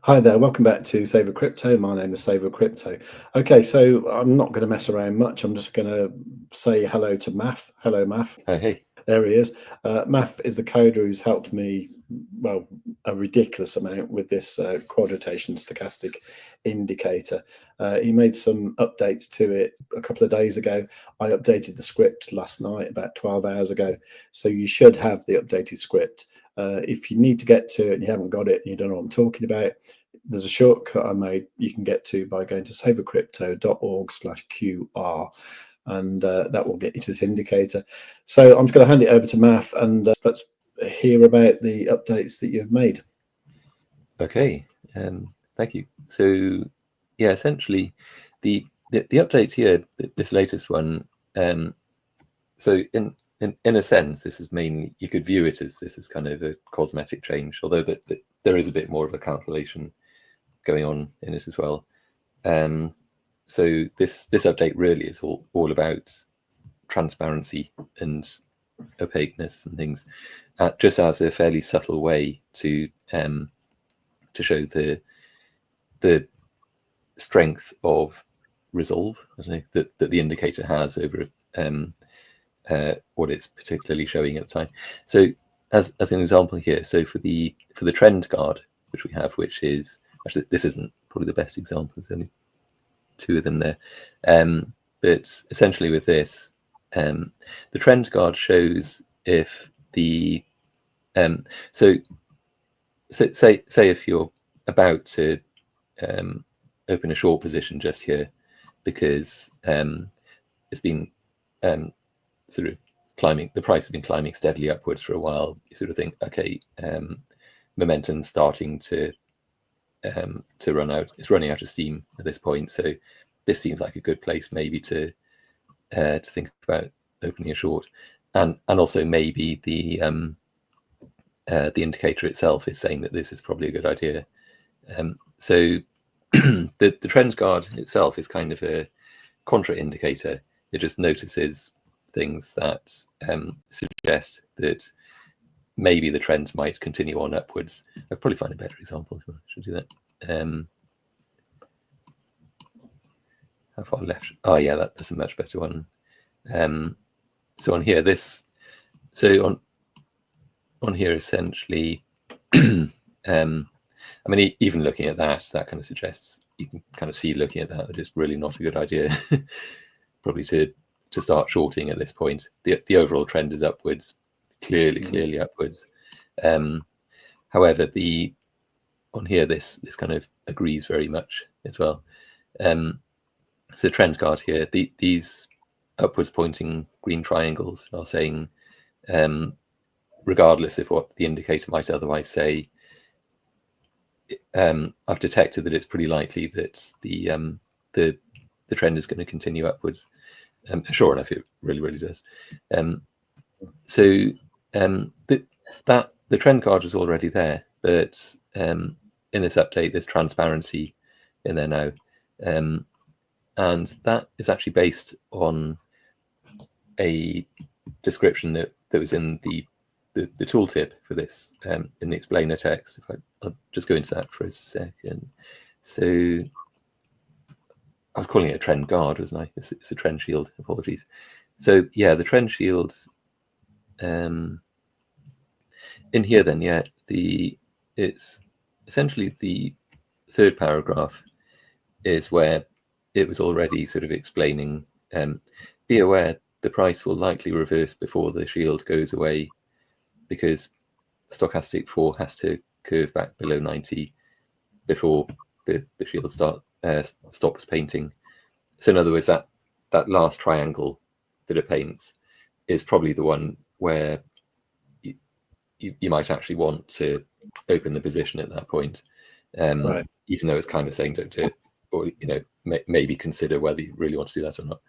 Hi there, welcome back to Saver Crypto. My name is Saver Crypto. Okay, so I'm not going to mess around much. I'm just going to say hello to Maff. Hello, Maff. Hey. There he is. Maff is the coder who's helped me, well, a ridiculous amount with this quad rotation stochastic indicator. He made some updates to it a couple of days ago. I updated the script last night, about 12 hours ago. So you should have the updated script. If you need to get to it and you haven't got it and you don't know what I'm talking about, there's a shortcut I made you can get to by going to savercrypto.org/QR. And that will get you to this indicator. So I'm just going to hand it over to Maff and let's hear about the updates that you've made. Okay, thank you. So yeah, essentially the update here, this latest one, so in a sense, this is mainly, you could view it as this is kind of a cosmetic change, although there is a bit more of a calculation going on in it as well. So this update really is all about transparency and opaqueness and things, just as a fairly subtle way to show the strength of resolve, I don't know, that the indicator has over what it's particularly showing at the time. So as an example here, so for the trend guard which we have, which is actually, this isn't probably the best example, there's only two of them there, but essentially with this, the trend guard shows if the so say if you're about to open a short position just here because it's been sort of climbing, the price has been climbing steadily upwards for a while, you sort of think, okay, momentum starting to run out, it's running out of steam at this point, so this seems like a good place maybe to think about opening a short, and also maybe the indicator itself is saying that this is probably a good idea. So the trend guard itself is kind of a contra indicator. It just notices things that suggest that maybe the trend might continue on upwards. I'll probably find a better example, so I should do that. How far left? Oh yeah, that's a much better one. So on here, on here essentially, I mean, even looking at that kind of suggests, you can kind of see looking at that it's really not a good idea probably to start shorting at this point. The overall trend is upwards, clearly upwards. However, on here this kind of agrees very much as well. So trend guard here, these upwards pointing green triangles are saying, regardless of what the indicator might otherwise say, I've detected that it's pretty likely that the trend is going to continue upwards. Sure enough, it really does. So the trend guard is already there, but in this update, there's transparency in there now, and that is actually based on a description that was in the tooltip for this, in the explainer text. I'll just go into that for a second. So I was calling it a trend guard, wasn't I? It's a trend shield. Apologies. So yeah, the trend shield. In here, then, yeah, it's essentially the third paragraph is where it was already sort of explaining. Be aware the price will likely reverse before the shield goes away, because stochastic 4 has to curve back below 90 before the shield stops painting. So in other words, that last triangle that it paints is probably the one where you might actually want to open the position at that point, Right. even though it's kind of saying don't do it, or maybe consider whether you really want to do that or not.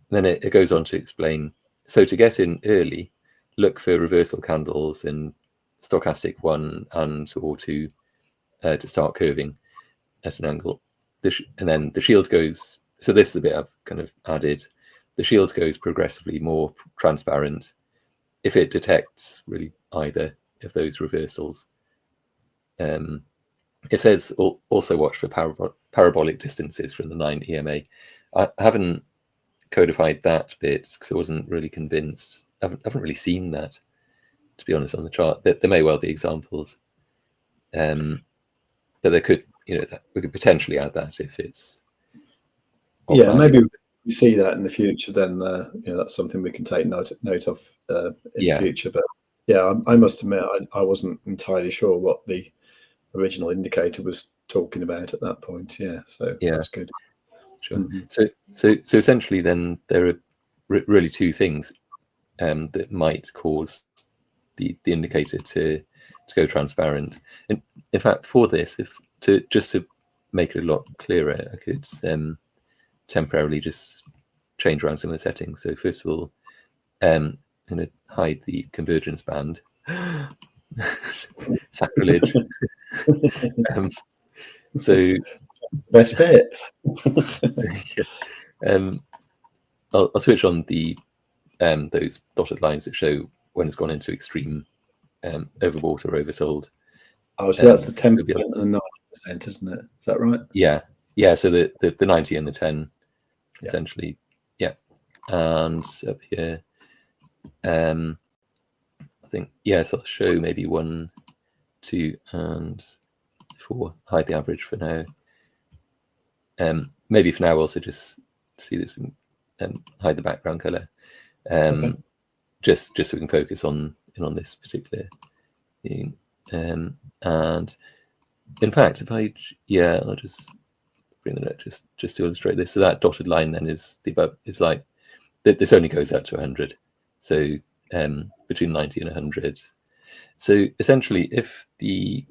Then it goes on to explain, so to get in early, look for reversal candles in stochastic 1 and or 2 to start curving at an angle. And then the shield goes, so this is a bit I've kind of added, the shield goes progressively more transparent if it detects really either of those reversals. it says also watch for parabolic distances from the 9 EMA. I haven't codified that bit because I wasn't really convinced. I haven't really seen that, to be honest, on the chart. There may well be examples, but there could, we could potentially add that if it's yeah, maybe we see that in the future. Then that's something we can take note of in future. But yeah, I must admit I wasn't entirely sure what the original indicator was talking about at that point. Yeah, so that's good. Sure. So essentially, then there are really two things that might cause the indicator to go transparent. And in fact, for this, just to make it a lot clearer, I could temporarily just change around some of the settings. So first of all, I'm going to hide the convergence band. Sacrilege. So best bit. I'll switch on the those dotted lines that show when it's gone into extreme overbought or oversold. Oh, so that's the 10% and the 90%, isn't it? Is that right? Yeah. So the 90 and the 10, essentially. Yeah. And up here, I think, so I'll show maybe 1, 2, and 4. Hide the average for now. Maybe for now also just see this and hide the background color. Just so we can focus on this particular thing. And in fact, if I'll just bring the note just to illustrate this. So that dotted line then is like this only goes out to 100. So between 90 and 100. So essentially, if the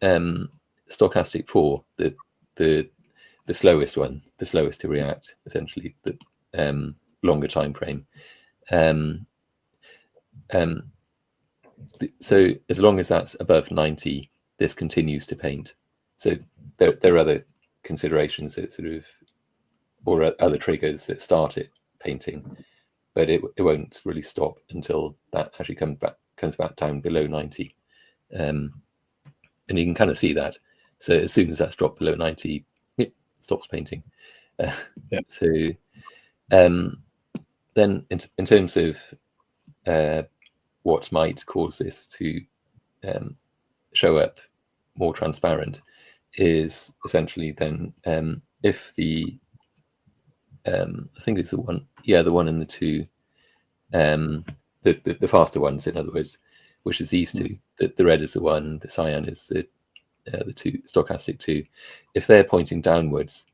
stochastic 4, the slowest one, the slowest to react, essentially the longer time frame. So as long as that's above 90, this continues to paint. So there are other considerations that or other triggers that start it painting, but it won't really stop until that actually comes back down below 90. And you can kind of see that. So as soon as that's dropped below 90, it stops painting. So then in terms of what might cause this to show up more transparent is essentially then if the I think it's the one and the 2, the faster ones, in other words, which is these two. The red is the 1, the cyan is the 2, stochastic 2. If they're pointing downwards,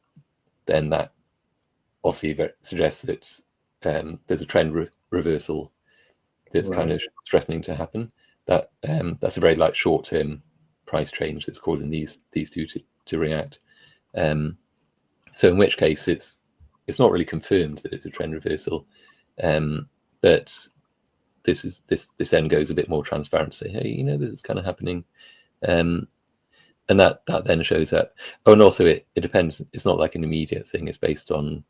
then that obviously suggests that there's a trend reversal that's kind of threatening to happen. That's a very short-term price change that's causing these two to react. So in which case it's not really confirmed that it's a trend reversal, but this then goes a bit more transparent. Say, hey, this is kind of happening, and that then shows up. Oh, and also it depends. It's not like an immediate thing. It's based on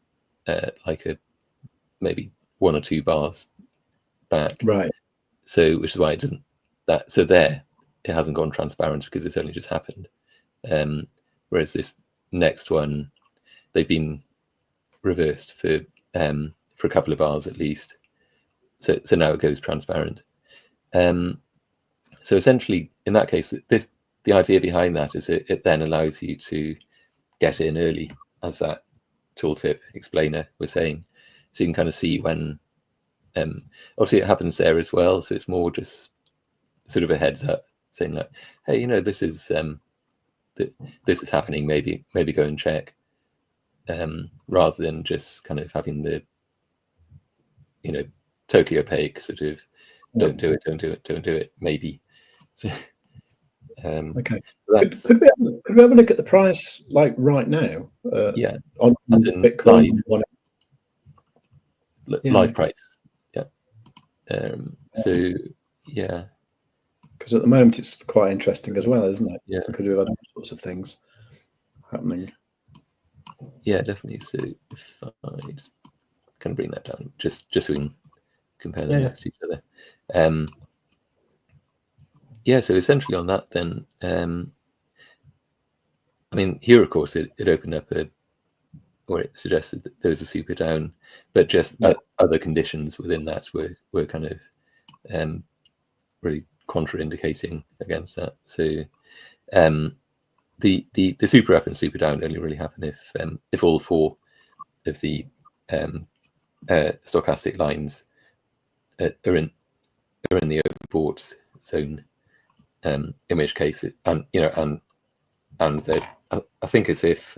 maybe 1 or 2 bars back, right? So which is why it doesn't it hasn't gone transparent because it's only just happened. Whereas this next one, they've been reversed for a couple of bars at least. So now it goes transparent. So essentially, in that case, the idea behind that is it then allows you to get in early, as that tooltip explainer was saying. So you can kind of see when. Obviously, it happens there as well. So it's more just sort of a heads up, saying like, "Hey, this is this is happening. Maybe go and check," rather than just kind of having the totally opaque sort of don't do it, maybe. So, okay. Could we have a look at the price right now? On Bitcoin live price. So yeah, because at the moment it's quite interesting as well, isn't it? Yeah, because we've had all sorts of things happening. Yeah, definitely. So if I just kind of bring that down, just so we can compare them next to each other. So essentially on that, then I mean, here, of course, it opened up or it suggested that there was a super down, but just other conditions within that were kind of really contraindicating against that. So the super up and super down only really happen if all four of the stochastic lines are in the overbought zone. In which case, I think it's if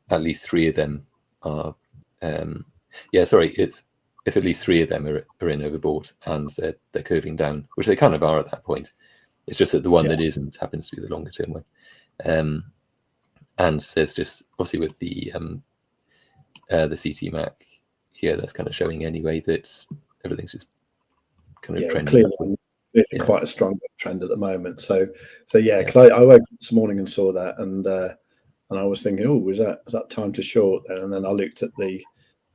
at least three of them are. It's if at least three of them are in overbought and they're curving down, which they kind of are at that point. It's just that the one that isn't happens to be the longer term one. And there's just obviously with the CT Mac here, that's kind of showing anyway that everything's just kind of trending upward. Quite a strong trend at the moment. So because I woke up this morning and saw that, and I was thinking, oh, was that time to short? And then I looked at the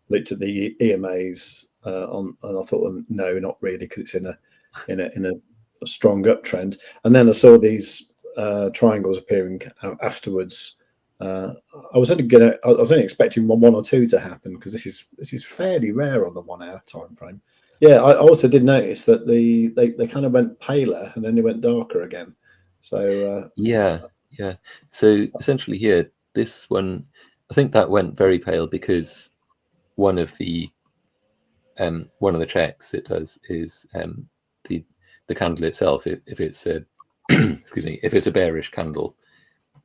EMAs and I thought, well, no, not really, because it's in a strong uptrend. And then I saw these triangles appearing afterwards. I was only expecting one or two to happen, because this is fairly rare on the 1 hour time frame. Yeah, I also did notice that they kind of went paler and then they went darker again. So yeah. So essentially here, this one, I think that went very pale because one of the checks it does is the candle itself. If it's a excuse me, if it's a bearish candle,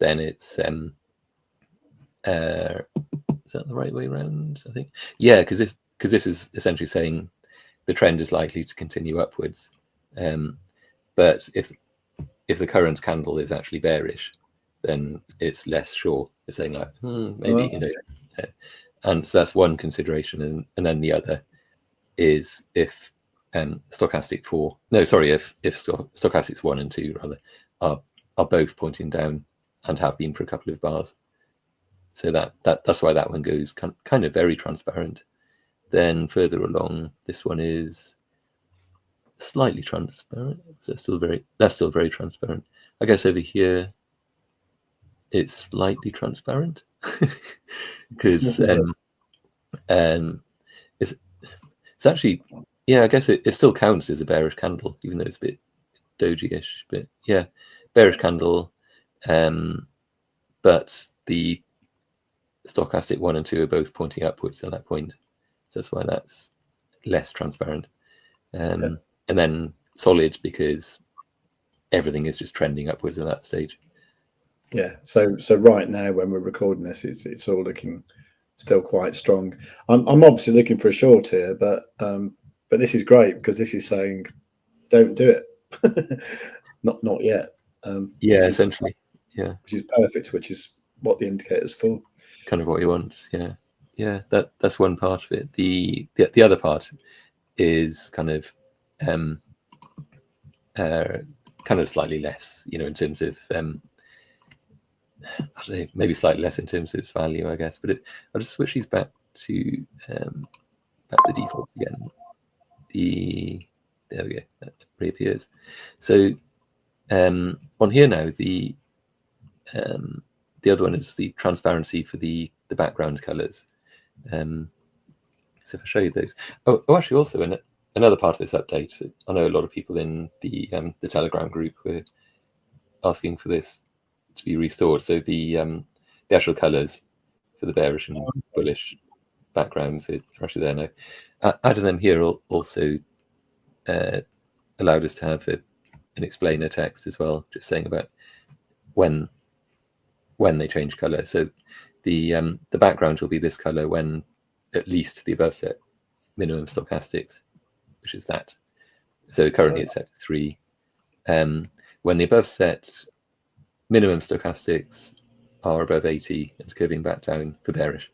then it's is that the right way around? I think because this is essentially saying the trend is likely to continue upwards, but if the current candle is actually bearish, then it's less sure. It's saying like maybe and so that's one consideration, and then the other is if stochastics 1 and 2 rather are both pointing down and have been for a couple of bars. So that's why that one goes kind of very transparent. Then further along, this one is slightly transparent. So that's still very transparent. I guess over here it's slightly transparent because it's actually I guess it still counts as a bearish candle, even though it's a bit doji-ish. But bearish candle, but the stochastic 1 and 2 are both pointing upwards at that point. So that's why that's less transparent. And then solid, because everything is just trending upwards at that stage. Yeah. So right now, when we're recording this, it's all looking still quite strong. I'm obviously looking for a short here, but this is great, because this is saying don't do it. not yet. Essentially. Which is perfect, which is what the indicator's for. Kind of what you want. That's one part of it. The other part is kind of slightly less, in terms of I don't know, maybe slightly less in terms of its value, I guess. But I'll just switch these back to the defaults again. There we go. That reappears. So on here now, the other one is the transparency for the background colors. So if I show you those, actually, also another part of this update, I know a lot of people in the Telegram group were asking for this to be restored. So the actual colors for the bearish and bullish backgrounds are actually there now. Adding them here also allowed us to have an explainer text as well, just saying about when they change color. So the background will be this color when at least the above set minimum stochastics, which is that. So currently it's set to 3. When the above set minimum stochastics are above 80 and curving back down for bearish.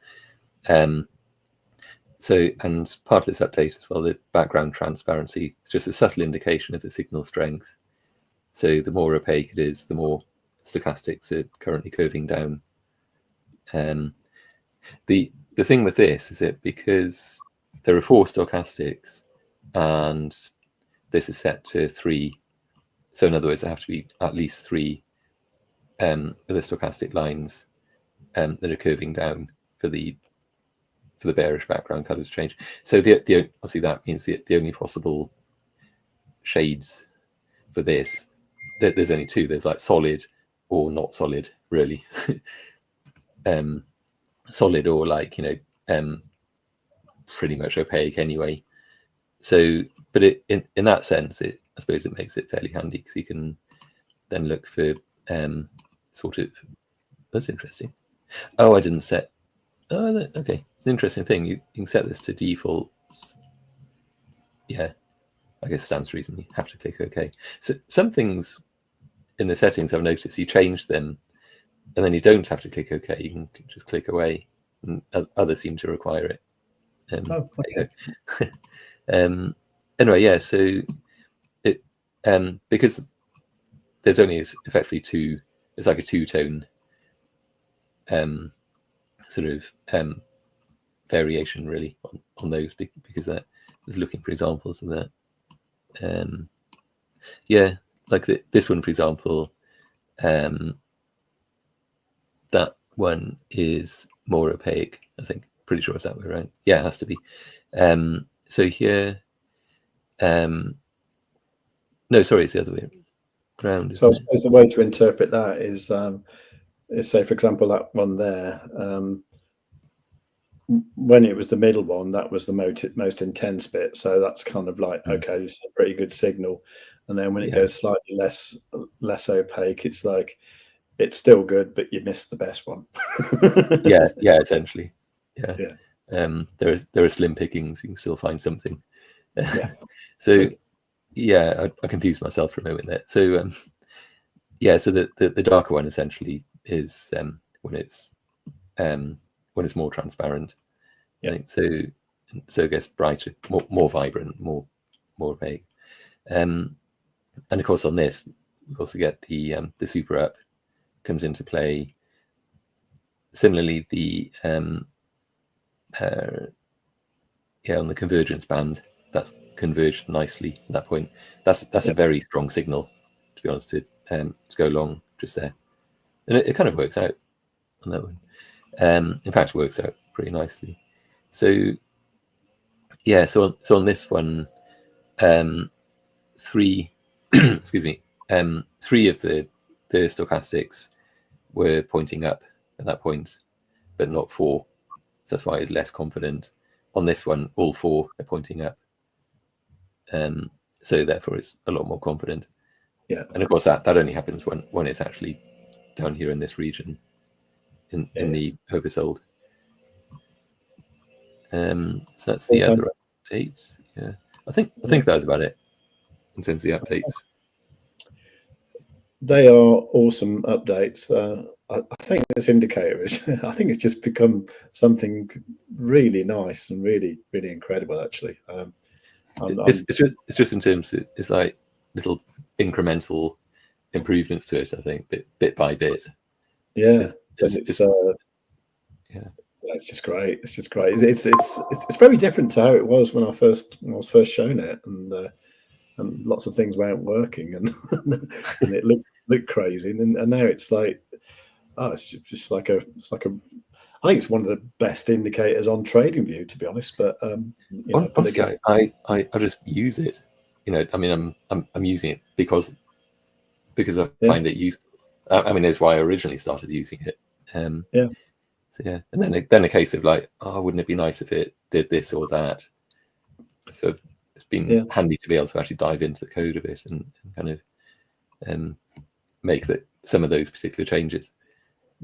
So, and part of this update as well, the background transparency is just a subtle indication of the signal strength. So the more opaque it is, the more stochastics are currently curving down. The thing with this is that because there are 4 stochastics and this is set to 3, so in other words, there have to be at least 3 stochastic lines that are curving down for the bearish background color to change. So obviously that means the only possible shades for this, there's only two. There's like solid or not solid, really. Solid or like, pretty much opaque anyway. So, but in that sense, I suppose it makes it fairly handy because you can then look for sort of, that's interesting. Oh, I didn't set. Oh, okay. It's an interesting thing. You can set this to default. Yeah, I guess stands to reason you have to click OK. So some things in the settings I've noticed, you change them and then you don't have to click OK. You can just click away. And others seem to require it. Okay. Anyway, yeah. So it because there's only effectively two. It's like a two-tone sort of variation really on those, because that I was looking for examples of that. Yeah, like this one, for example. That one is more opaque, I think. Pretty sure it's that way around. Yeah, it has to be. So here, no, sorry, it's the other way around. So I suppose the way to interpret that is say, for example, that one there, when it was the middle one, that was the most intense bit. So that's kind of like, okay, this is a pretty good signal. And then when it goes slightly less opaque, it's like, it's still good, but you missed the best one. yeah, essentially. Yeah. There are slim pickings. You can still find something. So yeah, I confused myself for a moment there. So yeah, so the darker one essentially is when it's more transparent. Yeah. So I guess brighter, more vibrant, more opaque. And of course on this we also get the super up comes into play. Similarly, the on the convergence band, that's converged nicely at that point. That's a very strong signal, to be honest, to go long just there, and it kind of works out on that one. In fact, it works out pretty nicely. So yeah, so on this one, three excuse me, three of the stochastics were pointing up at that point, but not four. So that's why it's less confident. On this one, all four are pointing up. So therefore it's a lot more confident. Yeah. And of course that only happens when it's actually down here in this region in the oversold. So that's the other updates. Yeah. I think that's about it in terms of the updates. They are awesome updates. I think this indicator is, I think it's just become something really nice and really, really incredible, actually. It's just in terms of, it's like little incremental improvements to it, I think, bit by bit. Yeah. It's just great. It's just great. It's very different to how it was when I was first shown it, and lots of things weren't working, and it looked crazy, and now it's like, it's just like a I think it's one of the best indicators on TradingView, to be honest. But honestly, I just use it. I mean, I'm using it because I find it useful. I mean, that's why I originally started using it. So yeah, and then a case of like, wouldn't it be nice if it did this or that? So it's been handy to be able to actually dive into the code of it and kind of make some of those particular changes.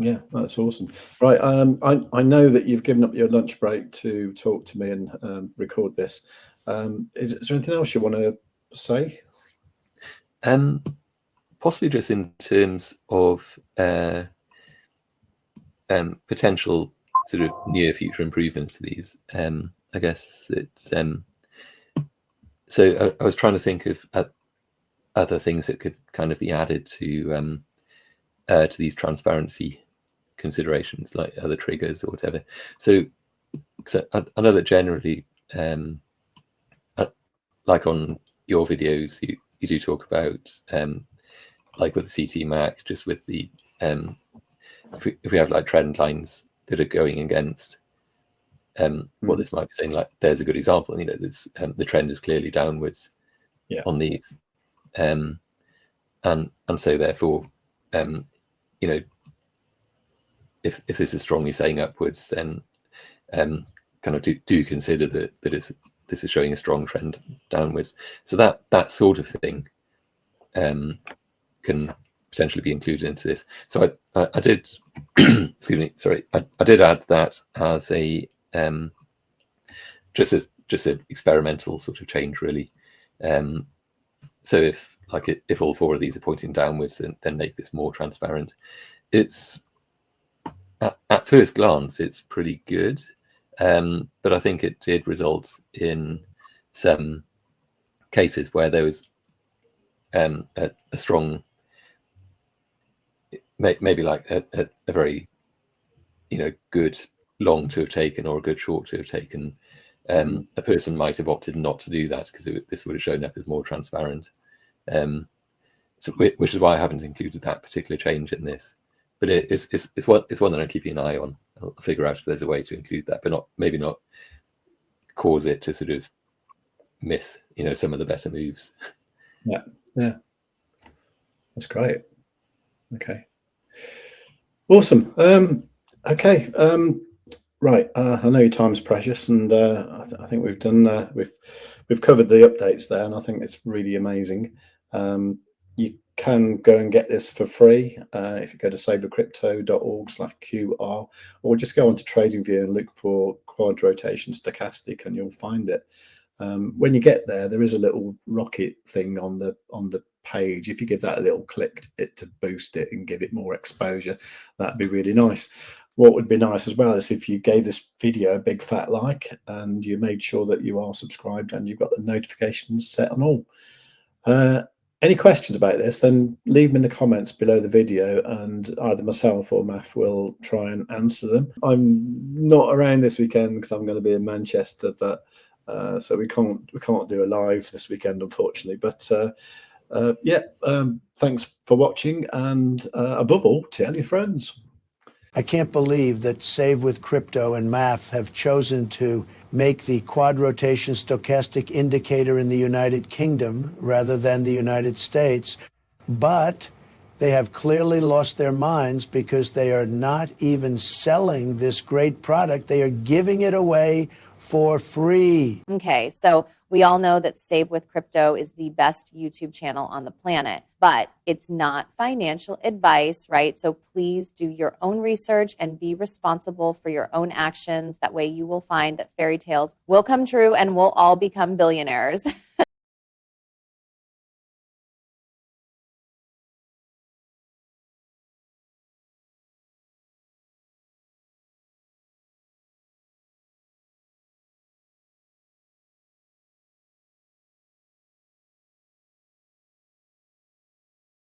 Yeah, that's awesome. Right, I know that you've given up your lunch break to talk to me and record this. Is there anything else you want to say? Possibly just in terms of potential sort of near future improvements to these. I guess it's so I was trying to think of other things that could kind of be added to these transparency considerations, like other triggers or whatever. So I know that generally, like on your videos, you do talk about like with the CT Mac, just with the if we have like trend lines that are going against what this might be saying, like there's a good example. You know, this, the trend is clearly downwards on these, and so therefore, you know, if this is strongly saying upwards, then kind of do consider that this is showing a strong trend downwards. So that sort of thing can potentially be included into this. So I did excuse me, sorry, I did add that as a just an experimental sort of change, really. So if all four of these are pointing downwards, then make this more transparent. It's at first glance it's pretty good, but I think it did result in some cases where there was a strong, maybe like a very, you know, good long to have taken or a good short to have taken. A person might have opted not to do that because this would have shown up as more transparent, so, which is why I haven't included that particular change in this. But it's one that I'm keeping an eye on. I'll figure out if there's a way to include that, but maybe not cause it to sort of miss, you know, some of the better moves. Yeah, that's great. Okay, awesome. Okay, right. I know your time's precious, and I think we've done. We've covered the updates there, and I think it's really amazing. You can go and get this for free if you go to savercrypto.org/QR, or just go onto TradingView and look for quad rotation stochastic, and you'll find it. When you get there, there is a little rocket thing on the page. If you give that a little click to boost it and give it more exposure, that'd be really nice. What would be nice as well is if you gave this video a big fat like and you made sure that you are subscribed and you've got the notifications set on all. Any questions about this, then leave them in the comments below the video, and either myself or Maff will try and answer them. I'm not around this weekend because I'm going to be in Manchester, but so we can't do a live this weekend, unfortunately. But thanks for watching, and above all, tell your friends. I can't believe that Save with Crypto and Maff have chosen to make the quad rotation stochastic indicator in the United Kingdom rather than the United States. But they have clearly lost their minds because they are not even selling this great product. They are giving it away for free. Okay, so we all know that Save with Crypto is the best YouTube channel on the planet, but it's not financial advice, right? So please do your own research and be responsible for your own actions. That way you will find that fairy tales will come true and we'll all become billionaires.